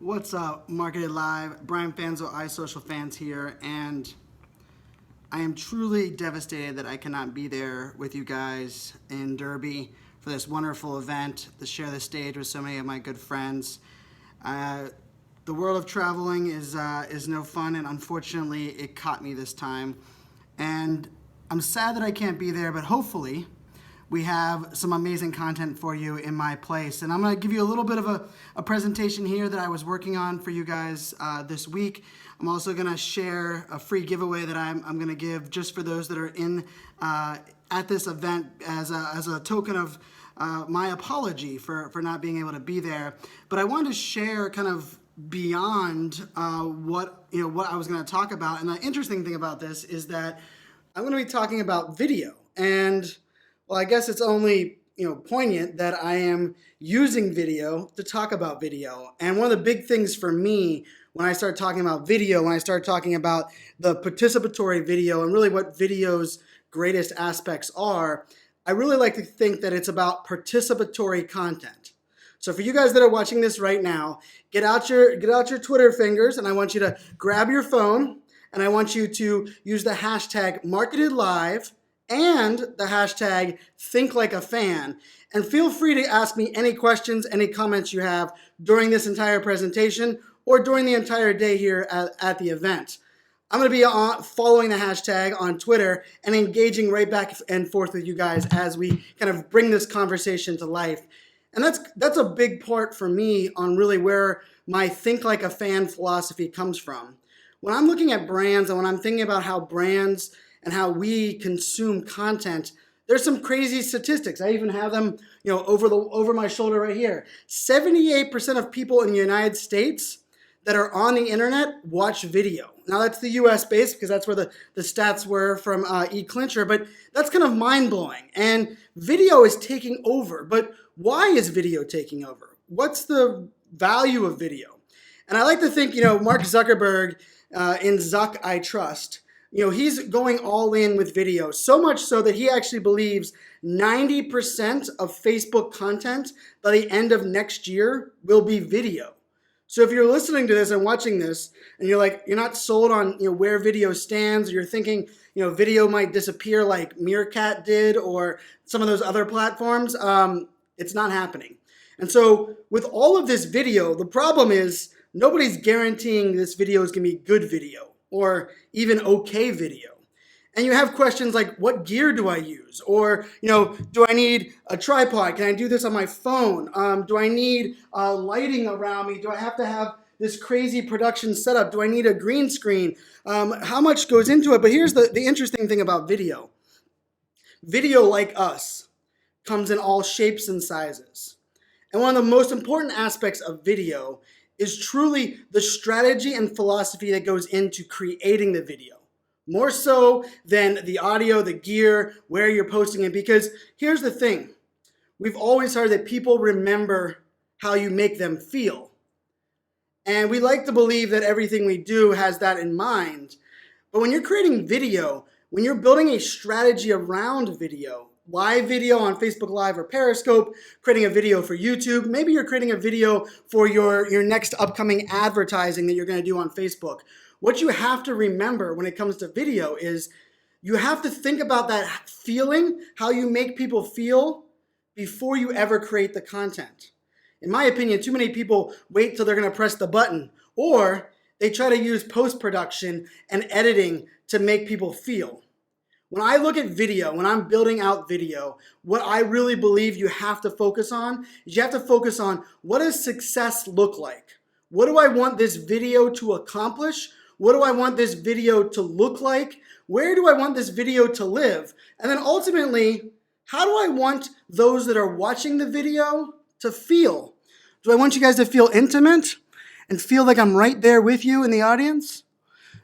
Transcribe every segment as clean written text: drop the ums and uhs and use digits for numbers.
What's up, Marketed Live? Brian Fanzo, iSocial Fans here, and I am truly devastated that I cannot be there with you guys in Derby for this wonderful event to share the stage with so many of my good friends. The world of traveling is no fun, and unfortunately, it caught me this time. And I'm sad that I can't be there, but hopefully, we have some amazing content for you in my place. And I'm going to give you a little bit of a presentation here that I was working on for you guys this week. I'm also going to share a free giveaway that I'm going to give just for those that are in at this event as a token of my apology for not being able to be there. But I wanted to share kind of beyond what I was going to talk about. And the interesting thing about this is that I'm going to be talking about video. And well, I guess it's only poignant that I am using video to talk about video. And one of the big things for me when I start talking about video, when I start talking about the participatory video and really what video's greatest aspects are, I really like to think that it's about participatory content. So for you guys that are watching this right now, get out your Twitter fingers, and I want you to grab your phone, and I want you to use the hashtag #MarketedLive and the hashtag #ThinkLikeAFan. And feel free to ask me any questions, any comments you have during this entire presentation or during the entire day here at the event. I'm going to be following the hashtag on Twitter and engaging right back and forth with you guys as we kind of bring this conversation to life. And that's a big part for me on really where my Think Like a Fan philosophy comes from. When I'm looking at brands and when I'm thinking about how brands and how we consume content, there's some crazy statistics. I even have them, over my shoulder right here. 78% of people in the United States that are on the internet watch video. Now that's the US based because that's where the stats were from eClincher, but that's kind of mind-blowing. And video is taking over. But why is video taking over? What's the value of video? And I like to think, Mark Zuckerberg in Zuck I Trust, he's going all in with video, so much so that he actually believes 90% of Facebook content by the end of next year will be video. So if you're listening to this and watching this and you're not sold on where video stands, or you're thinking video might disappear like Meerkat did or some of those other platforms, it's not happening. And so with all of this video, the problem is nobody's guaranteeing this video is going to be good video or even okay video. And you have questions like, what gear do I use? Or, do I need a tripod? Can I do this on my phone? Do I need lighting around me? Do I have to have this crazy production setup? Do I need a green screen? How much goes into it? But here's the interesting thing about video. Video, like us, comes in all shapes and sizes. And one of the most important aspects of video is truly the strategy and philosophy that goes into creating the video. More so than the audio, the gear, where you're posting it. Because here's the thing. We've always heard that people remember how you make them feel. And we like to believe that everything we do has that in mind. But when you're creating video, when you're building a strategy around video, live video on Facebook Live or Periscope, creating a video for YouTube, maybe you're creating a video for your next upcoming advertising that you're going to do on Facebook. What you have to remember when it comes to video is you have to think about that feeling, how you make people feel before you ever create the content. In my opinion, too many people wait till they're going to press the button, or they try to use post-production and editing to make people feel. When I look at video, when I'm building out video, what I really believe you have to focus on is you have to focus on, what does success look like? What do I want this video to accomplish? What do I want this video to look like? Where do I want this video to live? And then ultimately, how do I want those that are watching the video to feel? Do I want you guys to feel intimate and feel like I'm right there with you in the audience?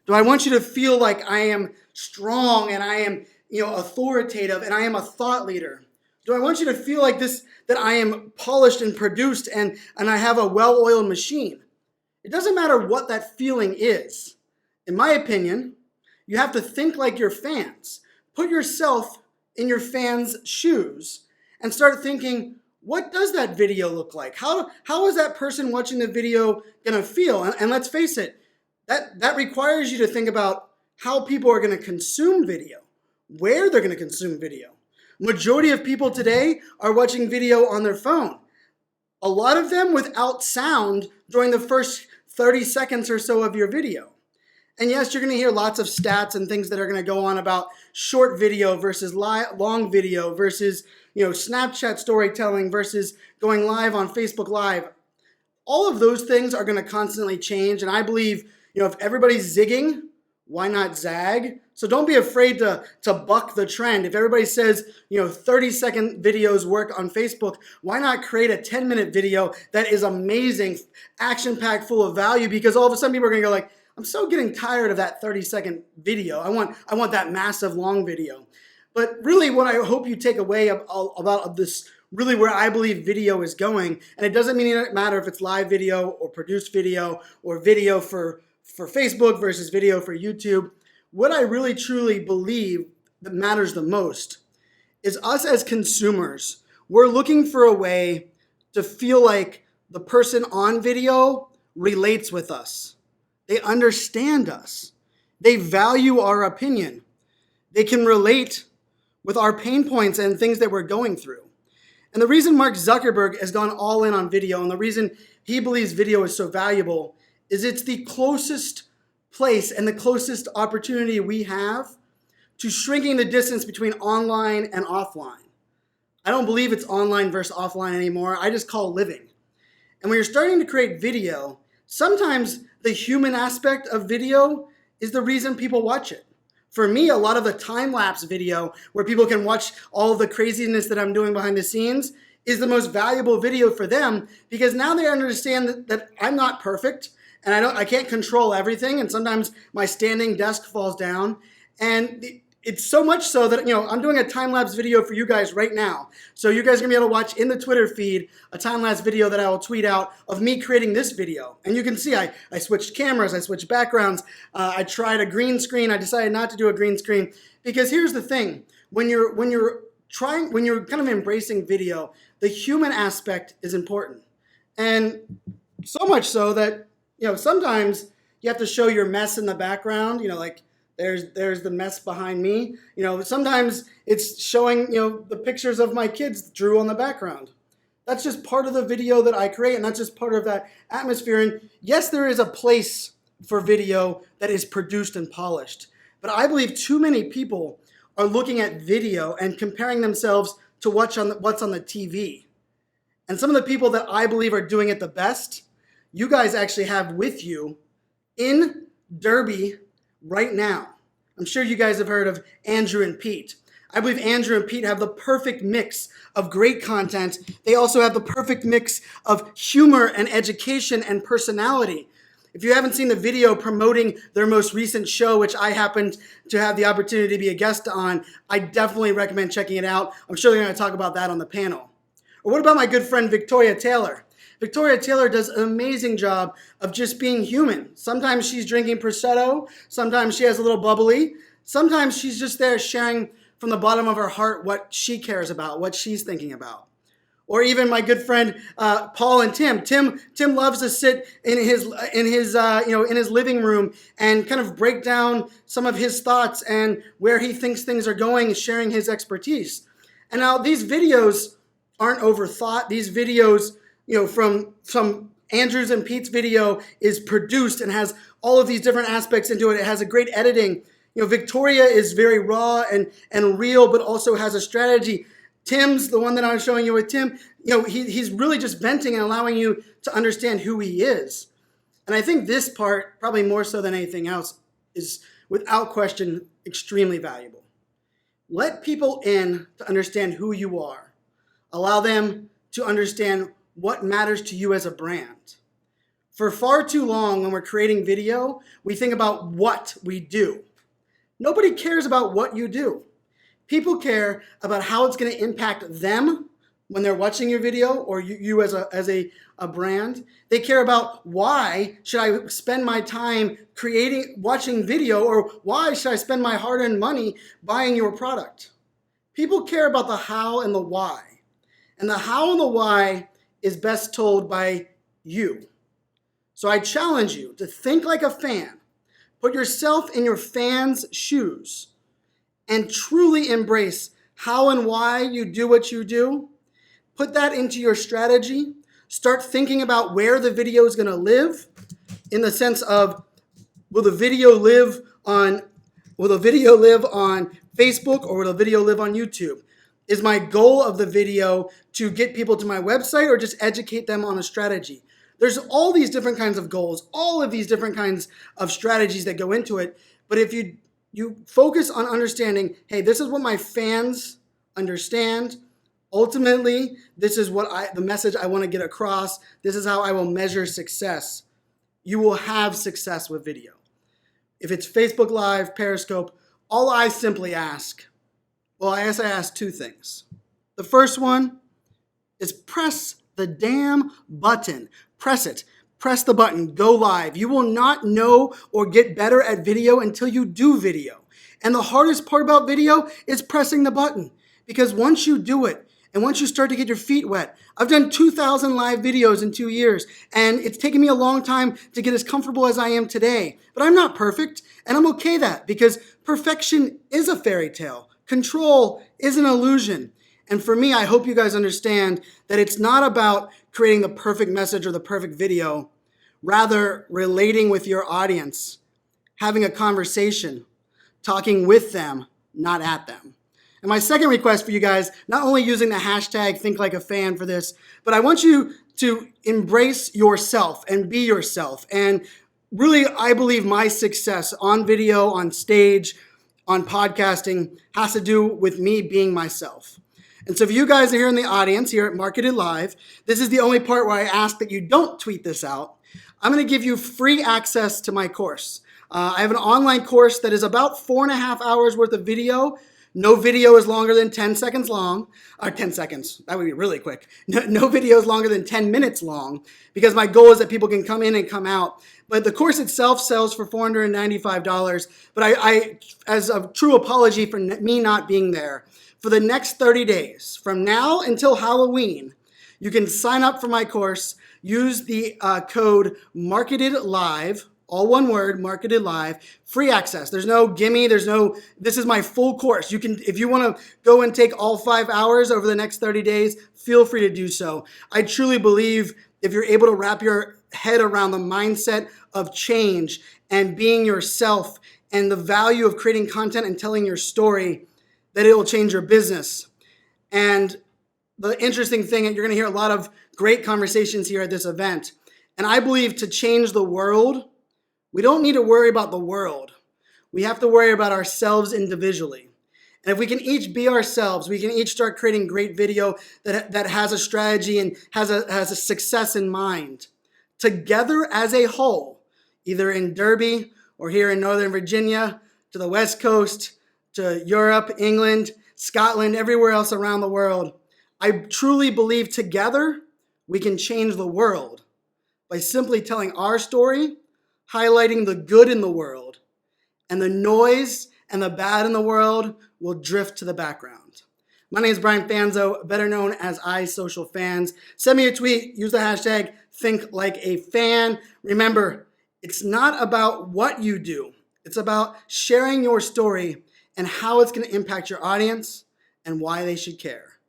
Do I want you to feel like I am strong and I am, authoritative and I am a thought leader? Do I want you to feel like this, that I am polished and produced and I have a well-oiled machine? It doesn't matter what that feeling is. In my opinion, you have to think like your fans. Put yourself in your fans' shoes and start thinking, what does that video look like? How is that person watching the video gonna feel? And let's face it, that requires you to think about how people are gonna consume video, where they're gonna consume video. Majority of people today are watching video on their phone. A lot of them without sound during the first 30 seconds or so of your video. And yes, you're going to hear lots of stats and things that are going to go on about short video versus long video versus, Snapchat storytelling versus going live on Facebook Live. All of those things are going to constantly change. And I believe, if everybody's zigging, why not zag? So don't be afraid to buck the trend. If everybody says, 30-second videos work on Facebook, why not create a 10-minute video that is amazing, action-packed, full of value? Because all of a sudden people are going to go like, I'm so getting tired of that 30-second video. I want that massive long video. But really what I hope you take away about this, really where I believe video is going, and it doesn't matter if it's live video or produced video or video for Facebook versus video for YouTube. What I really truly believe that matters the most is us as consumers. We're looking for a way to feel like the person on video relates with us. They understand us. They value our opinion. They can relate with our pain points and things that we're going through. And the reason Mark Zuckerberg has gone all in on video, and the reason he believes video is so valuable, is it's the closest place and the closest opportunity we have to shrinking the distance between online and offline. I don't believe it's online versus offline anymore. I just call living. And when you're starting to create video, sometimes the human aspect of video is the reason people watch it. For me, a lot of the time-lapse video where people can watch all of the craziness that I'm doing behind the scenes is the most valuable video for them, because now they understand that I'm not perfect and I can't control everything, and sometimes my standing desk falls down. And it's so much so that, I'm doing a time-lapse video for you guys right now. So you guys are gonna be able to watch in the Twitter feed a time-lapse video that I will tweet out of me creating this video. And you can see I switched cameras, I switched backgrounds, I tried a green screen, I decided not to do a green screen. Because here's the thing, when you're kind of embracing video, the human aspect is important. And so much so that, sometimes you have to show your mess in the background, like there's the mess behind me. Sometimes it's showing, the pictures of my kids drew on the background. That's just part of the video that I create, and that's just part of that atmosphere. And yes, there is a place for video that is produced and polished, but I believe too many people are looking at video and comparing themselves to what's on the TV. And some of the people that I believe are doing it the best, you guys actually have with you in Derby right now. I'm sure you guys have heard of Andrew and Pete. I believe Andrew and Pete have the perfect mix of great content. They also have the perfect mix of humor and education and personality. If you haven't seen the video promoting their most recent show, which I happened to have the opportunity to be a guest on, I definitely recommend checking it out. I'm sure they're going to talk about that on the panel. Or what about my good friend Victoria Taylor? Victoria Taylor does an amazing job of just being human. Sometimes she's drinking Prosecco. Sometimes she has a little bubbly. Sometimes she's just there sharing from the bottom of her heart what she cares about, what she's thinking about. Or even my good friend Paul and Tim. Tim loves to sit in his living room and kind of break down some of his thoughts and where he thinks things are going, sharing his expertise. And now these videos aren't overthought. These videos, from Andrew's and Pete's video is produced and has all of these different aspects into it. It has a great editing. Victoria is very raw and real, but also has a strategy. Tim's, the one that I was showing you with Tim, he's really just venting and allowing you to understand who he is. And I think this part, probably more so than anything else, is without question extremely valuable. Let people in to understand who you are. Allow them to understand what matters to you as a brand. For far too long, when we're creating video, we think about what we do. Nobody cares about what you do. People care about how it's going to impact them when they're watching your video, or you as a brand. They care about why should I spend my time watching video, or why should I spend my hard-earned money buying your product. People care about the how and the why. And the how and the why is best told by you. So I challenge you to think like a fan. Put yourself in your fan's shoes and truly embrace how and why you do what you do. Put that into your strategy. Start thinking about where the video is going to live, in the sense of, will the video live on Facebook, or will the video live on YouTube? Is my goal of the video to get people to my website or just educate them on a strategy? There's all these different kinds of goals, all of these different kinds of strategies that go into it. But if you focus on understanding, hey, this is what my fans understand. Ultimately, this is the message I want to get across. This is how I will measure success. You will have success with video. If it's Facebook Live, Periscope, all I simply ask, well, I guess I ask two things. The first one is press the damn button. Press it. Press the button. Go live. You will not know or get better at video until you do video. And the hardest part about video is pressing the button. Because once you do it, and once you start to get your feet wet, I've done 2,000 live videos in 2 years, and it's taken me a long time to get as comfortable as I am today. But I'm not perfect, and I'm okay that, because perfection is a fairy tale. Control is an illusion. And for me, I hope you guys understand that it's not about creating the perfect message or the perfect video, rather relating with your audience, having a conversation, talking with them, not at them. And my second request for you guys, not only using the hashtag #ThinkLikeAFan for this, but I want you to embrace yourself and be yourself. And really, I believe my success on video, on stage, on podcasting has to do with me being myself. And so if you guys are here in the audience, here at Marketed Live, this is the only part where I ask that you don't tweet this out. I'm going to give you free access to my course. I have an online course that is about 4.5 hours worth of video. No video is longer than 10 seconds long, or 10 seconds, that would be really quick. No video is longer than 10 minutes long, because my goal is that people can come in and come out. But the course itself sells for $495, but I as a true apology for me not being there, for the next 30 days, from now until Halloween, you can sign up for my course, use the code MARKETEDLIVE, all one word, Marketed Live, free access. There's no gimme, this is my full course. You can, if you want to go and take all 5 hours over the next 30 days, feel free to do so. I truly believe if you're able to wrap your head around the mindset of change and being yourself and the value of creating content and telling your story, that it will change your business. And the interesting thing, and you're going to hear a lot of great conversations here at this event, and I believe to change the world, we don't need to worry about the world. We have to worry about ourselves individually. And if we can each be ourselves, we can each start creating great video that has a strategy and has a success in mind. Together as a whole, either in Derby or here in Northern Virginia, to the West Coast, to Europe, England, Scotland, everywhere else around the world, I truly believe together we can change the world by simply telling our story, highlighting the good in the world, and the noise and the bad in the world will drift to the background. My name is Brian Fanzo, better known as iSocialFans. Send me a tweet, use the hashtag #ThinkLikeAFan. Remember, it's not about what you do. It's about sharing your story and how it's going to impact your audience and why they should care.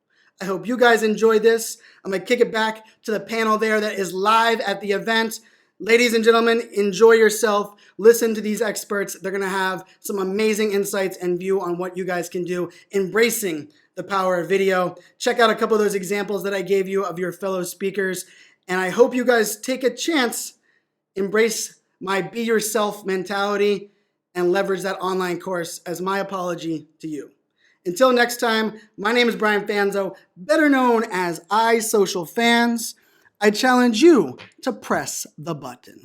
I hope you guys enjoyed this. I'm going to kick it back to the panel there that is live at the event. Ladies and gentlemen, enjoy yourself. Listen to these experts. They're going to have some amazing insights and view on what you guys can do, embracing the power of video. Check out a couple of those examples that I gave you of your fellow speakers. And I hope you guys take a chance, embrace my be yourself mentality, and leverage that online course as my apology to you. Until next time, my name is Brian Fanzo, better known as iSocialFans. I challenge you to press the button.